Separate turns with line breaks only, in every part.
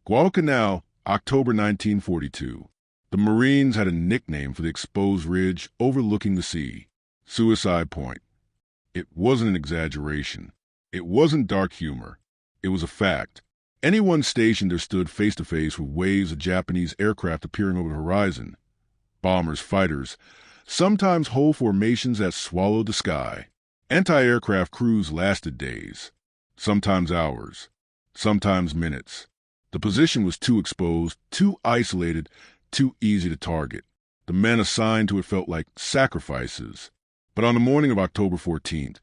Guadalcanal, October 1942. The Marines had a nickname for the exposed ridge overlooking the sea, Suicide Point. It wasn't an exaggeration. It wasn't dark humor. It was a fact. Anyone stationed there stood face to face with waves of Japanese aircraft appearing over the horizon. Bombers, fighters, sometimes whole formations that swallowed the sky. Anti-aircraft crews lasted days, sometimes hours, sometimes minutes. The position was too exposed, too isolated, too easy to target. The men assigned to it felt like sacrifices. But on the morning of October 14th,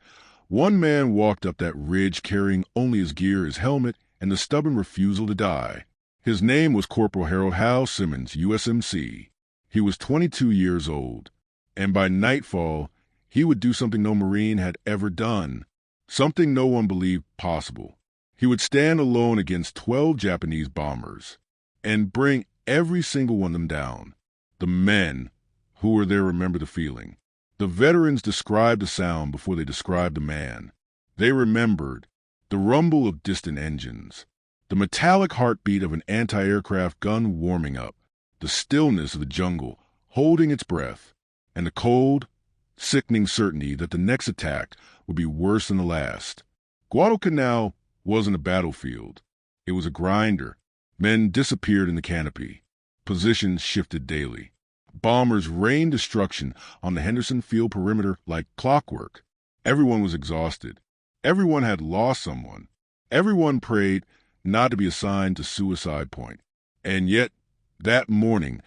one man walked up that ridge carrying only his gear, his helmet, and the stubborn refusal to die. His name was Corporal Harold Simmons, USMC. He was 22 years old, and by nightfall, he would do something no Marine had ever done, something no one believed possible. He would stand alone against 12 Japanese bombers and bring every single one of them down. The men who were there remember the feeling. The veterans described the sound before they described the man. They remembered the rumble of distant engines, the metallic heartbeat of an anti-aircraft gun warming up, the stillness of the jungle holding its breath, and the cold, sickening certainty that the next attack would be worse than the last. Guadalcanal wasn't a battlefield. It was a grinder. Men disappeared in the canopy. Positions shifted daily. Bombers rained destruction on the Henderson Field perimeter like clockwork. Everyone was exhausted. Everyone had lost someone. Everyone prayed not to be assigned to Suicide Point. And yet, that morning,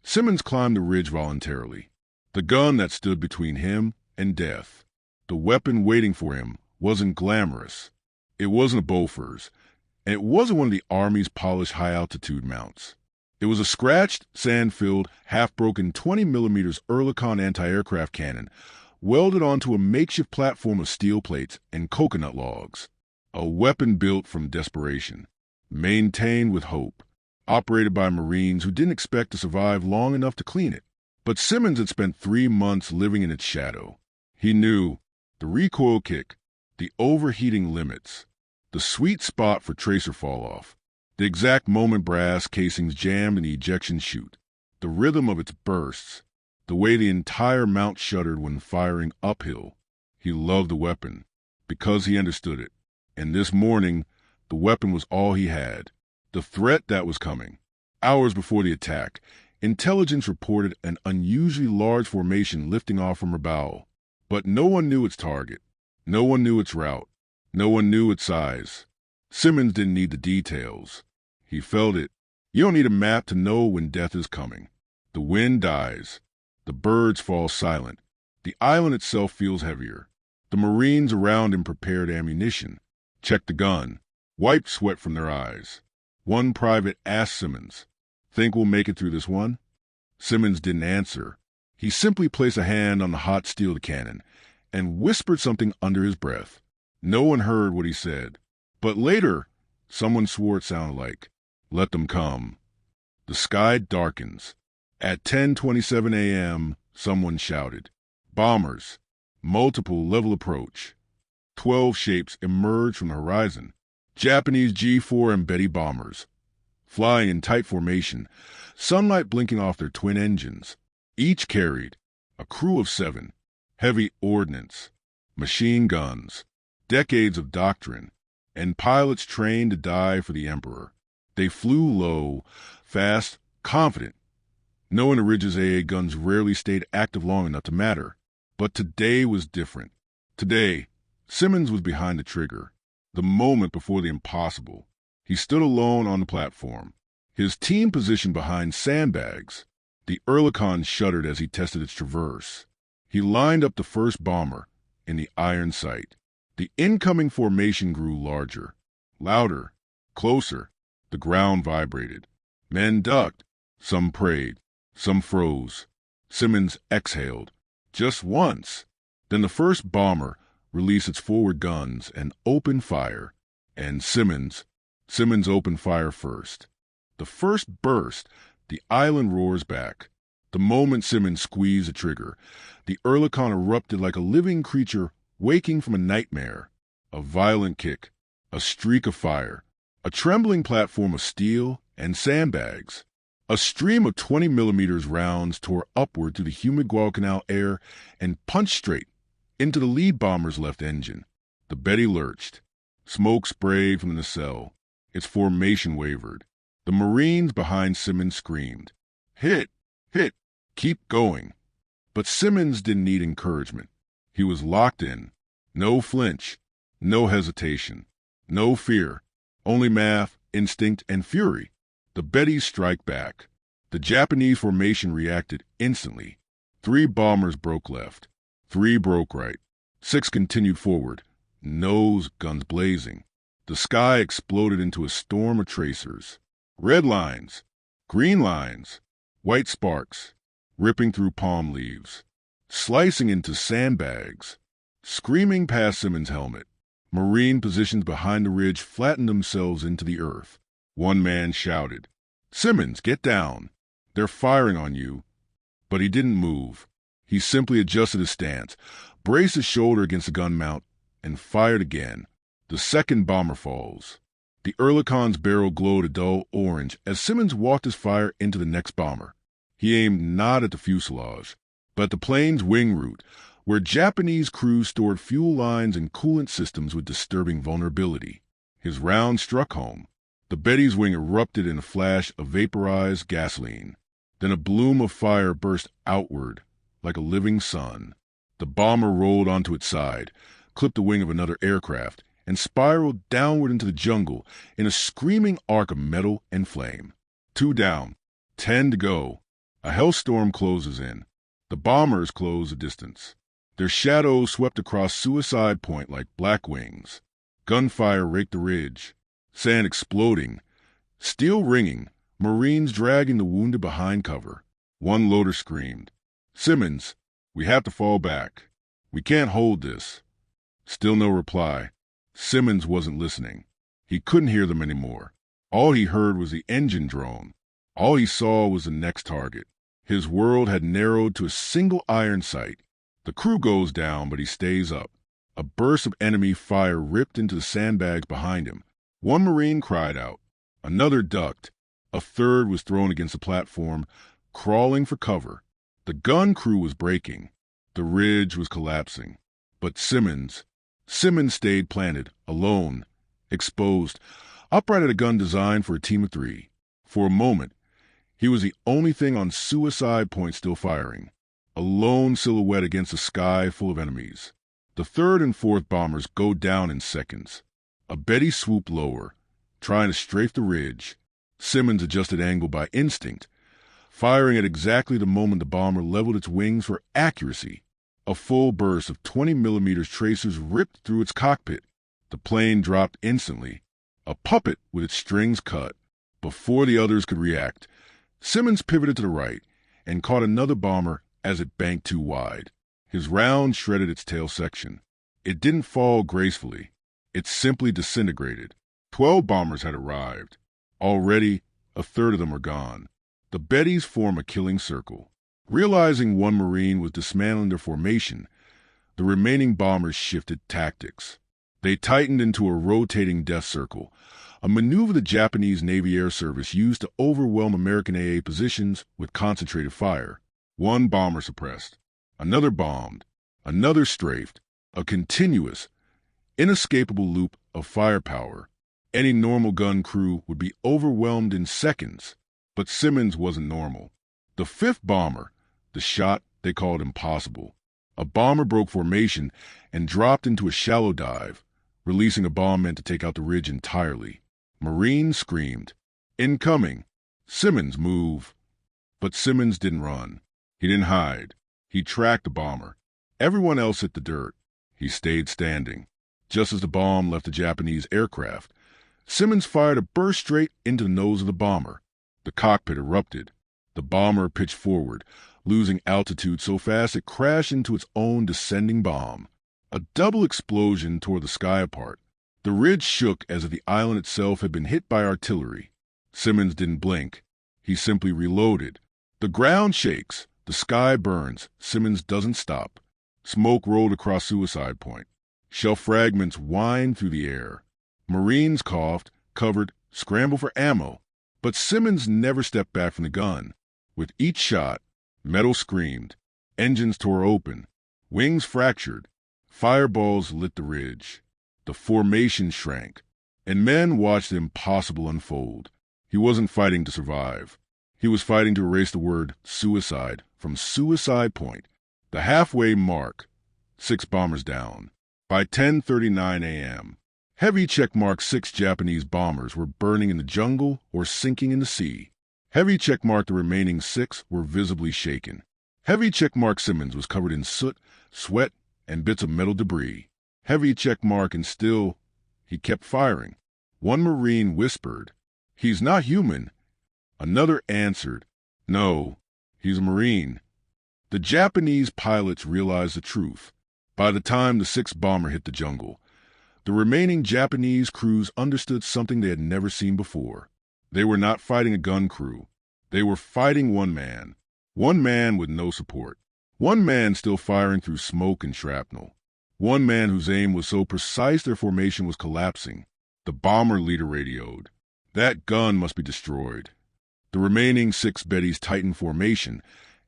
Simmons climbed the ridge voluntarily. The gun that stood between him and death. The weapon waiting for him wasn't glamorous. It wasn't a Bofors, and it wasn't one of the Army's polished high-altitude mounts. It was a scratched, sand-filled, half-broken 20mm Oerlikon anti-aircraft cannon welded onto a makeshift platform of steel plates and coconut logs. A weapon built from desperation, maintained with hope, operated by Marines who didn't expect to survive long enough to clean it. But Simmons had spent 3 months living in its shadow. He knew the recoil kick, the overheating limits, the sweet spot for tracer fall-off, the exact moment brass casings jammed in the ejection chute, the rhythm of its bursts, the way the entire mount shuddered when firing uphill. He loved the weapon because he understood it. And this morning, the weapon was all he had. The threat that was coming. Hours before the attack, intelligence reported an unusually large formation lifting off from Rabaul. But no one knew its target. No one knew its route. No one knew its size. Simmons didn't need the details. He felt it. You don't need a map to know when death is coming. The wind dies. The birds fall silent. The island itself feels heavier. The Marines around him prepared ammunition, checked the gun, wiped sweat from their eyes. One private asked Simmons, "Think we'll make it through this one?" Simmons didn't answer. He simply placed a hand on the hot steel of the cannon and whispered something under his breath. No one heard what he said. But later, someone swore it sounded like, "Let them come." The sky darkens. At 10:27 a.m., someone shouted, "Bombers! Multiple level approach." 12 shapes emerged from the horizon. Japanese G4M bombers, flying in tight formation, sunlight blinking off their twin engines. Each carried a crew of 7, heavy ordnance, machine guns, decades of doctrine, and pilots trained to die for the Emperor. They flew low, fast, confident. Knowing the ridge's AA guns rarely stayed active long enough to matter. But today was different. Today, Simmons was behind the trigger. The moment before the impossible. He stood alone on the platform, his team positioned behind sandbags. The Oerlikon shuddered as he tested its traverse. He lined up the first bomber in the iron sight. The incoming formation grew larger, louder, closer. The ground vibrated. Men ducked. Some prayed. Some froze. Simmons exhaled. Just once. Then the first bomber released its forward guns and opened fire. And Simmons opened fire first. The first burst, the island roars back. The moment Simmons squeezed the trigger, the Oerlikon erupted like a living creature waking from a nightmare. A violent kick, a streak of fire, A trembling platform of steel and sandbags. A stream of 20 mm rounds tore upward through the humid Guadalcanal air and punched straight into the lead bomber's left engine. The Betty lurched. Smoke sprayed from the nacelle. Its formation wavered. The Marines behind Simmons screamed, "Hit! Hit! Keep going!" But Simmons didn't need encouragement. He was locked in. No flinch. No hesitation. No fear. Only math, instinct, and fury. The Bettys strike back. The Japanese formation reacted instantly. 3 bombers broke left. 3 broke right. 6 continued forward, nose guns blazing. The sky exploded into a storm of tracers. Red lines, green lines, white sparks, ripping through palm leaves, slicing into sandbags, screaming past Simmons' helmet. Marine positions behind the ridge flattened themselves into the earth. One man shouted, "Simmons, get down. They're firing on you." But he didn't move. He simply adjusted his stance, braced his shoulder against the gun mount, and fired again. The second bomber falls. The Oerlikon's barrel glowed a dull orange as Simmons walked his fire into the next bomber. He aimed not at the fuselage, but at the plane's wing root, where Japanese crews stored fuel lines and coolant systems with disturbing vulnerability. His round struck home. The Betty's wing erupted in a flash of vaporized gasoline. Then a bloom of fire burst outward like a living sun. The bomber rolled onto its side, clipped the wing of another aircraft, and spiraled downward into the jungle in a screaming arc of metal and flame. 2 down, 10 to go. A hellstorm closes in. The bombers close the distance. Their shadows swept across Suicide Point like black wings. Gunfire raked the ridge. Sand exploding. Steel ringing. Marines dragging the wounded behind cover. One loader screamed, "Simmons, we have to fall back. We can't hold this." Still no reply. Simmons wasn't listening. He couldn't hear them anymore. All he heard was the engine drone. All he saw was the next target. His world had narrowed to a single iron sight. The crew goes down, but he stays up. A burst of enemy fire ripped into the sandbags behind him. One Marine cried out. Another ducked. A third was thrown against the platform, crawling for cover. The gun crew was breaking. The ridge was collapsing. But Simmons stayed planted, alone, exposed, upright at a gun designed for a team of 3. For a moment, he was the only thing on Suicide Point still firing. A lone silhouette against a sky full of enemies. The 3rd and 4th bombers go down in seconds. A Betty swooped lower, trying to strafe the ridge. Simmons adjusted angle by instinct, firing at exactly the moment the bomber leveled its wings for accuracy. A full burst of 20 mm tracers ripped through its cockpit. The plane dropped instantly, a puppet with its strings cut. Before the others could react, Simmons pivoted to the right and caught another bomber as it banked too wide. His round shredded its tail section. It didn't fall gracefully. It simply disintegrated. 12 bombers had arrived. Already, a third of them were gone. The Bettys form a killing circle. Realizing one Marine was dismantling their formation, the remaining bombers shifted tactics. They tightened into a rotating death circle, a maneuver the Japanese Navy Air Service used to overwhelm American AA positions with concentrated fire. One bomber suppressed. Another bombed. Another strafed. A continuous, inescapable loop of firepower. Any normal gun crew would be overwhelmed in seconds. But Simmons wasn't normal. The 5th bomber, the shot they called impossible. A bomber broke formation and dropped into a shallow dive, releasing a bomb meant to take out the ridge entirely. Marines screamed, "Incoming! Simmons, move!" But Simmons didn't run. He didn't hide. He tracked the bomber. Everyone else hit the dirt. He stayed standing. Just as the bomb left the Japanese aircraft, Simmons fired a burst straight into the nose of the bomber. The cockpit erupted. The bomber pitched forward, losing altitude so fast it crashed into its own descending bomb. A double explosion tore the sky apart. The ridge shook as if the island itself had been hit by artillery. Simmons didn't blink. He simply reloaded. The ground shakes. The sky burns. Simmons doesn't stop. Smoke rolled across Suicide Point. Shell fragments whined through the air. Marines coughed, covered, scramble for ammo. But Simmons never stepped back from the gun. With each shot, metal screamed, engines tore open, wings fractured, fireballs lit the ridge. The formation shrank, and men watched the impossible unfold. He wasn't fighting to survive. He was fighting to erase the word suicide from Suicide Point, the halfway mark. 6 bombers down. By 10:39 a.m., heavy checkmark 6 Japanese bombers were burning in the jungle or sinking in the sea. Heavy checkmark the remaining 6 were visibly shaken. Heavy checkmark Simmons was covered in soot, sweat, and bits of metal debris. Heavy checkmark, and still he kept firing. One Marine whispered, "He's not human." Another answered, "No, he's a Marine." The Japanese pilots realized the truth. By the time the 6th bomber hit the jungle, the remaining Japanese crews understood something they had never seen before. They were not fighting a gun crew. They were fighting one man with no support. One man still firing through smoke and shrapnel. One man whose aim was so precise their formation was collapsing. The bomber leader radioed, "That gun must be destroyed." The remaining 6 Bettys tightened formation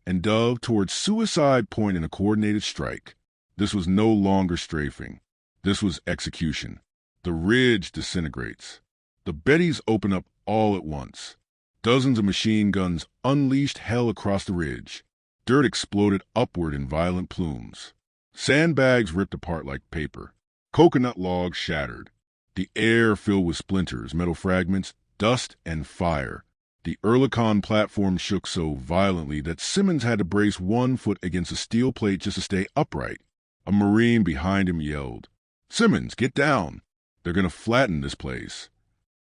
and dove towards Suicide Point in a coordinated strike. This was no longer strafing. This was execution. The ridge disintegrates. The Bettys open up all at once. Dozens of machine guns unleashed hell across the ridge. Dirt exploded upward in violent plumes. Sandbags ripped apart like paper. Coconut logs shattered. The air filled with splinters, metal fragments, dust, and fire. The Oerlikon platform shook so violently that Simmons had to brace one foot against a steel plate just to stay upright. A Marine behind him yelled, "Simmons, get down. They're going to flatten this place."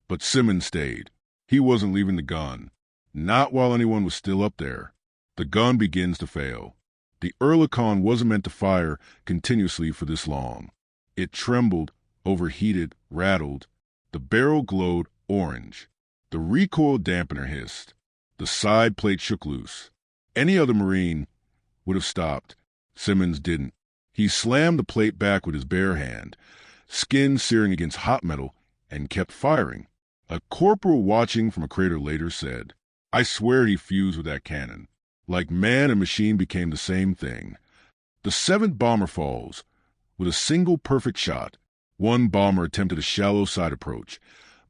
But Simmons stayed. He wasn't leaving the gun. Not while anyone was still up there. The gun begins to fail. The Oerlikon wasn't meant to fire continuously for this long. It trembled, overheated, rattled. The barrel glowed orange. The recoil dampener hissed. The side plate shook loose. Any other Marine would have stopped. Simmons didn't. He slammed the plate back with his bare hand, skin searing against hot metal, and kept firing. A corporal watching from a crater later said, "I swear he fused with that cannon. Like man and machine became the same thing." The 7th bomber falls. With a single perfect shot, one bomber attempted a shallow side approach,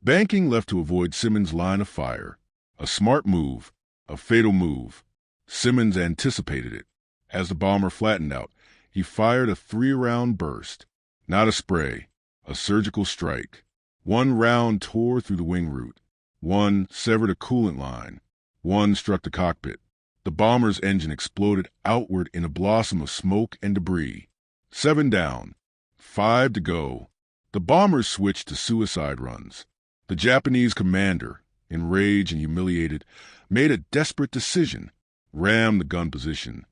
banking left to avoid Simmons' line of fire. A smart move, a fatal move. Simmons anticipated it. As the bomber flattened out, he fired a 3-round burst. Not a spray, a surgical strike. One round tore through the wing root. One severed a coolant line. One struck the cockpit. The bomber's engine exploded outward in a blossom of smoke and debris. 7 down. 5 to go. The bombers switched to suicide runs. The Japanese commander, enraged and humiliated, made a desperate decision, rammed the gun position.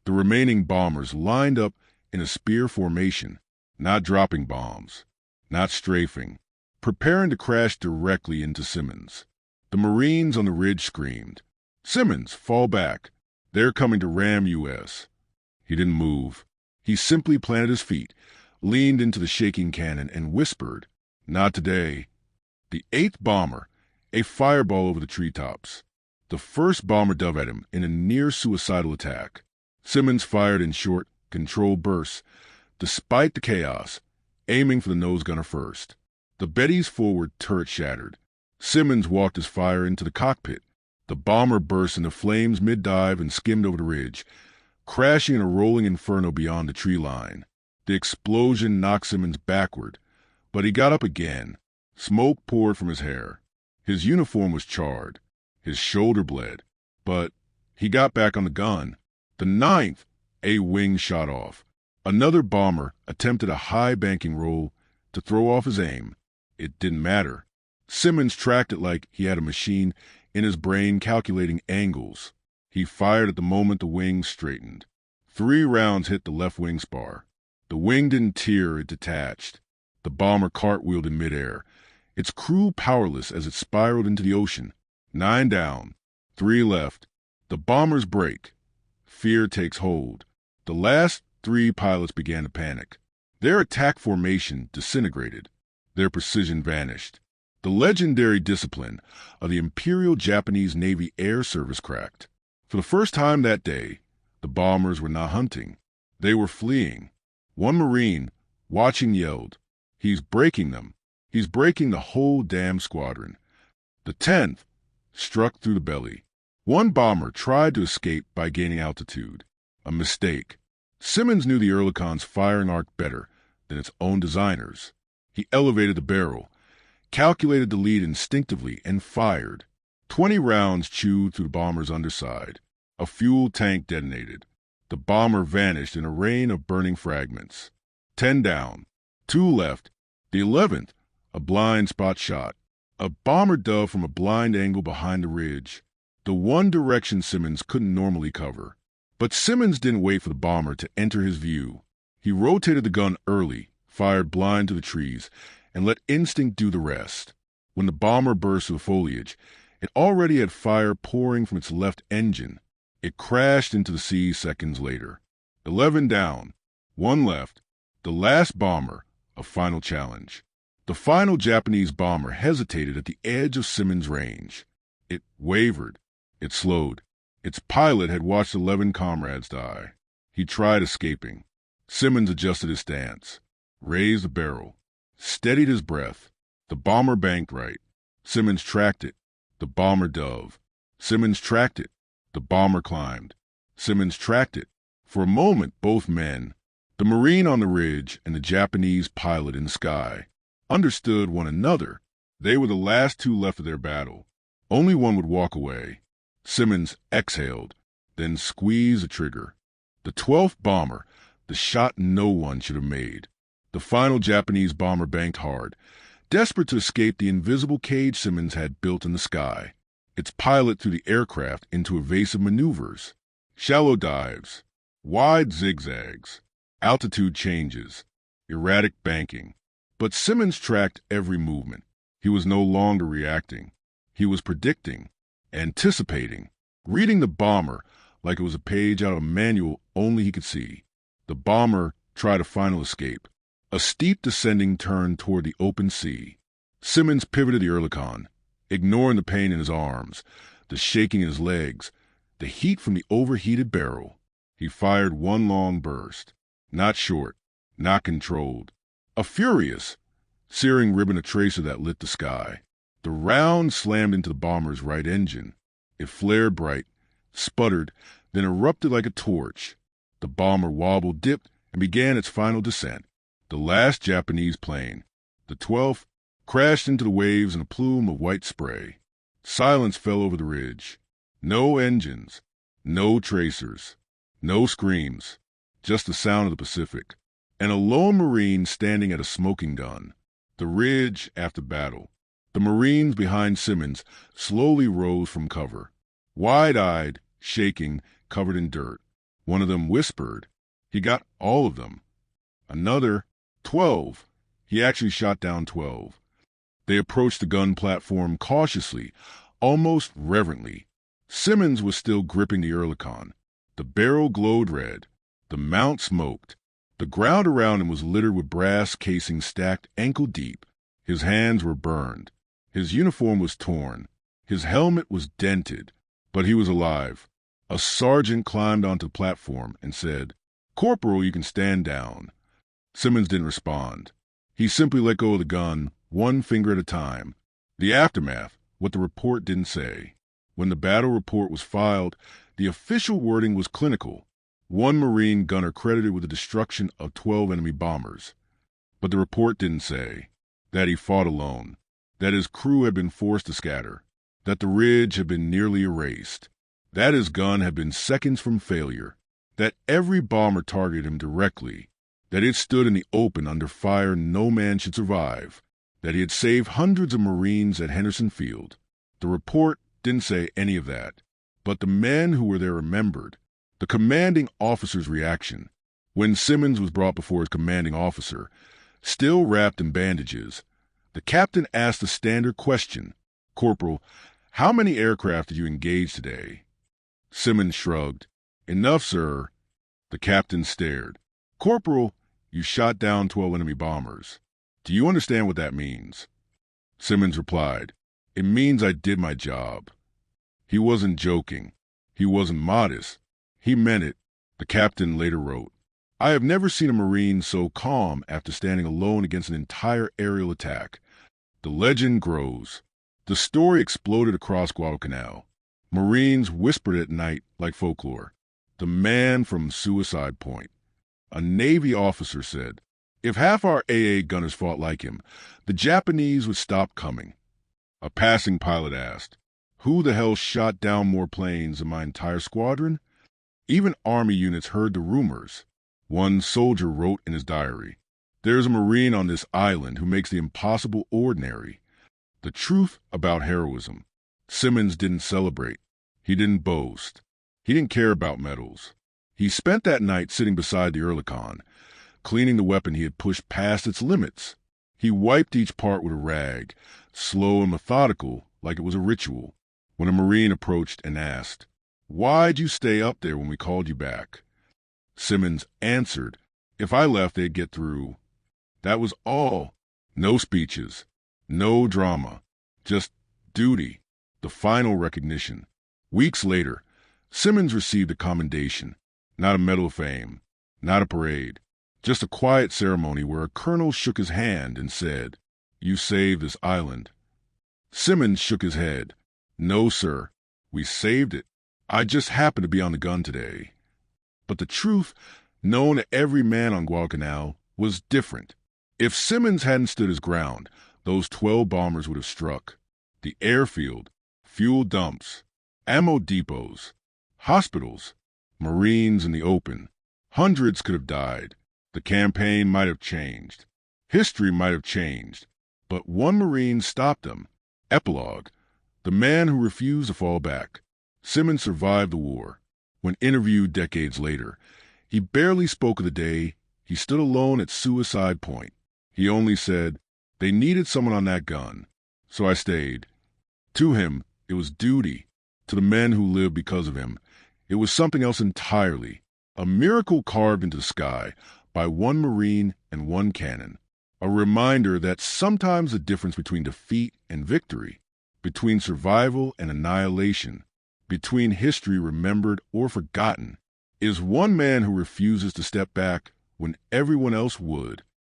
The remaining bombers lined up in a spear formation, not dropping bombs, not strafing, preparing to crash directly into Simmons. The Marines on the ridge screamed, "Simmons, fall back. They're coming to ram US." He didn't move. He simply planted his feet, leaned into the shaking cannon, and whispered, "Not today." The 8th bomber, a fireball over the treetops. The 1st bomber dove at him in a near-suicidal attack. Simmons fired in short, controlled bursts, despite the chaos, aiming for the nose gunner first. The Betty's forward turret shattered. Simmons walked his fire into the cockpit. The bomber burst into flames mid-dive and skimmed over the ridge, crashing in a rolling inferno beyond the tree line. The explosion knocked Simmons backward, but he got up again. Smoke poured from his hair. His uniform was charred. His shoulder bled. But he got back on the gun. The 9th, a wing shot off. Another bomber attempted a high banking roll to throw off his aim. It didn't matter. Simmons tracked it like he had a machine in his brain calculating angles. He fired at the moment the wing straightened. 3 rounds hit the left wing spar. The wing didn't tear, it detached. The bomber cartwheeled in midair, its crew powerless as it spiraled into the ocean. 9 down, 3 left. The bombers break. Fear takes hold. The last 3 pilots began to panic. Their attack formation disintegrated. Their precision vanished. The legendary discipline of the Imperial Japanese Navy Air Service cracked. For the first time that day, the bombers were not hunting. They were fleeing. One Marine, watching, yelled, "He's breaking them. He's breaking the whole damn squadron." The 10th struck through the belly. One bomber tried to escape by gaining altitude. A mistake. Simmons knew the Oerlikon's firing arc better than its own designers. He elevated the barrel, calculated the lead instinctively, and fired. 20 rounds chewed through the bomber's underside. A fuel tank detonated. The bomber vanished in a rain of burning fragments. 10 down. 2 left. The 11th, a blind spot shot. A bomber dove from a blind angle behind the ridge, the one direction Simmons couldn't normally cover. But Simmons didn't wait for the bomber to enter his view. He rotated the gun early, fired blind to the trees, and let instinct do the rest. When the bomber burst through the foliage, it already had fire pouring from its left engine. It crashed into the sea seconds later. 11 down, 1 left. The last bomber, a final challenge. The final Japanese bomber hesitated at the edge of Simmons' range. It wavered. It slowed. Its pilot had watched 11 comrades die. He tried escaping. Simmons adjusted his stance, raised the barrel, steadied his breath. The bomber banked right. Simmons tracked it. The bomber dove. Simmons tracked it. The bomber climbed. Simmons tracked it. For a moment, both men, the Marine on the ridge and the Japanese pilot in the sky, understood one another. They were the last two left of their battle. Only one would walk away. Simmons exhaled, then squeezed the trigger. The 12th bomber, the shot no one should have made. The final Japanese bomber banked hard, desperate to escape the invisible cage Simmons had built in the sky. Its pilot threw the aircraft into evasive maneuvers, shallow dives, wide zigzags, altitude changes, erratic banking. But Simmons tracked every movement. He was no longer reacting. He was predicting, anticipating, reading the bomber like it was a page out of a manual only he could see. The bomber tried a final escape, a steep descending turn toward the open sea. Simmons pivoted the Oerlikon, ignoring the pain in his arms, the shaking in his legs, the heat from the overheated barrel. He fired one long burst, not short, not controlled. A furious, searing ribbon of tracer that lit the sky. The round slammed into the bomber's right engine. It flared bright, sputtered, then erupted like a torch. The bomber wobbled, dipped, and began its final descent. The last Japanese plane, the 12th, crashed into the waves in a plume of white spray. Silence fell over the ridge. No engines, no tracers, no screams, just the sound of the Pacific. And a lone Marine standing at a smoking gun. The ridge after battle. The Marines behind Simmons slowly rose from cover, wide-eyed, shaking, covered in dirt. One of them whispered, "He got all of them." Another, 12. He actually shot down 12. They approached the gun platform cautiously, almost reverently. Simmons was still gripping the Oerlikon. The barrel glowed red. The mount smoked. The ground around him was littered with brass casings stacked ankle deep. His hands were burned. His uniform was torn. His helmet was dented. But he was alive. A sergeant climbed onto the platform and said, "Corporal, you can stand down." Simmons didn't respond. He simply let go of the gun, one finger at a time. The aftermath, what the report didn't say. When the battle report was filed, the official wording was clinical. One Marine gunner credited with the destruction of 12 enemy bombers. But the report didn't say that he fought alone, that his crew had been forced to scatter, that the ridge had been nearly erased, that his gun had been seconds from failure, that every bomber targeted him directly, that it stood in the open under fire no man should survive, that he had saved hundreds of Marines at Henderson Field. The report didn't say any of that, but the men who were there remembered. The commanding officer's reaction. When Simmons was brought before his commanding officer, still wrapped in bandages, the captain asked the standard question, "Corporal, how many aircraft did you engage today?" Simmons shrugged. "Enough, sir." The captain stared. "Corporal, you shot down 12 enemy bombers. Do you understand what that means?" Simmons replied, "It means I did my job." He wasn't joking. He wasn't modest. He meant it. The captain later wrote, "I have never seen a Marine so calm after standing alone against an entire aerial attack." The legend grows. The story exploded across Guadalcanal. Marines whispered at night like folklore. The man from Suicide Point. A Navy officer said, "If half our AA gunners fought like him, the Japanese would stop coming." A passing pilot asked, "Who the hell shot down more planes than my entire squadron?" Even Army units heard the rumors. One soldier wrote in his diary, "There's a Marine on this island who makes the impossible ordinary." The truth about heroism. Simmons didn't celebrate. He didn't boast. He didn't care about medals. He spent that night sitting beside the Oerlikon, cleaning the weapon he had pushed past its limits. He wiped each part with a rag, slow and methodical, like it was a ritual. When a Marine approached and asked, "Why'd you stay up there when we called you back?" Simmons answered, "If I left, they'd get through." That was all. No speeches, no drama, just duty, the final recognition. Weeks later, Simmons received a commendation, not a Medal of Fame, not a parade, just a quiet ceremony where a colonel shook his hand and said, "You saved this island." Simmons shook his head. "No, sir, we saved it. I just happened to be on the gun today." But the truth, known to every man on Guadalcanal, was different. If Simmons hadn't stood his ground, those 12 bombers would have struck. The airfield, fuel dumps, ammo depots, hospitals, Marines in the open. Hundreds could have died. The campaign might have changed. History might have changed. But one Marine stopped them. Epilogue. The man who refused to fall back. Simmons survived the war. When interviewed decades later, he barely spoke of the day he stood alone at Suicide Point. He only said, "They needed someone on that gun, so I stayed." To him, it was duty. To the men who lived because of him, it was something else entirely. A miracle carved into the sky by one Marine and one cannon. A reminder that sometimes the difference between defeat and victory, between survival and annihilation, between history remembered or forgotten, is one man who refuses to step back when everyone else would.